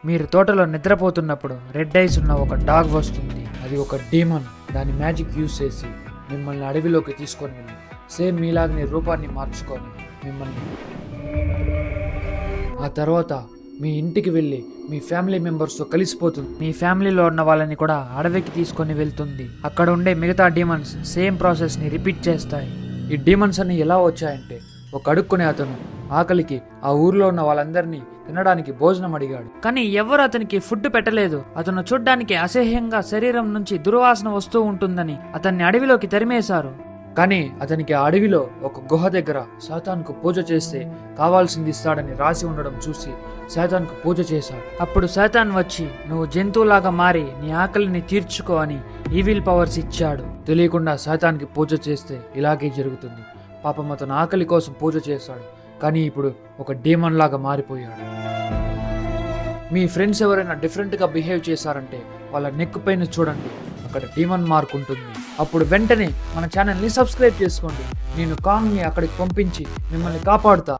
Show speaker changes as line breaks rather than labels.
మీరు తోటలో నిద్రపోతున్నప్పుడు రెడ్ ఐస్ ఉన్న ఒక డాగ్ వస్తుంది. అది ఒక డీమన్. దాని మ్యాజిక్ యూజ్ చేసి మిమ్మల్ని అడవిలోకి తీసుకొని వెళ్ళి సేమ్ మీలాగని రూపాన్ని మార్చుకొని మిమ్మల్ని ఆ తర్వాత మీ ఇంటికి వెళ్ళి మీ ఫ్యామిలీ మెంబర్స్తో కలిసిపోతుంది. మీ ఫ్యామిలీలో ఉన్న వాళ్ళని కూడా అడవికి తీసుకొని వెళ్తుంది. అక్కడ ఉండే మిగతా డీమన్స్ సేమ్ ప్రాసెస్ని రిపీట్ చేస్తాయి. ఈ డీమన్స్ అన్ని ఎలా వచ్చాయంటే, ఒక అడుక్కునే అతను ఆకలికి ఆ ఊర్లో ఉన్న వాళ్ళందరినీ తినడానికి భోజనం అడిగాడు. కానీ ఎవరు అతనికి ఫుడ్ పెట్టలేదు. అతను చూడ్డానికి అసహ్యంగా శరీరం నుంచి దుర్వాసన వస్తూ ఉంటుందని అతన్ని అడవిలోకి తరిమేశారు. కానీ అతనికి ఆ అడవిలో ఒక గుహ దగ్గర శాతాన్కు పూజ చేస్తే కావాల్సింది ఇస్తాడని రాసి ఉండడం చూసి శాతాన్కు పూజ చేశాడు. అప్పుడు శాతాన్ వచ్చి నువ్వు జంతువులాగా మారి నీ ఆకలిని తీర్చుకో అని ఈవిల్ పవర్స్ ఇచ్చాడు. తెలియకుండా శాతాన్కి పూజ చేస్తే ఇలాగే జరుగుతుంది. పాపం అతను ఆకలి కోసం పూజ చేశాడు, కానీ ఇప్పుడు ఒక డీమన్ లాగా మారిపోయాడు. మీ ఫ్రెండ్స్ ఎవరైనా డిఫరెంట్గా బిహేవ్ చేశారంటే వాళ్ళ నెక్ పైన చూడండి, అక్కడ డీమన్ మార్క్ ఉంటుంది. అప్పుడు వెంటనే మన ఛానల్ని సబ్స్క్రైబ్ చేసుకోండి. నేను కాంగ్ని అక్కడికి పంపించి మిమ్మల్ని కాపాడుతా.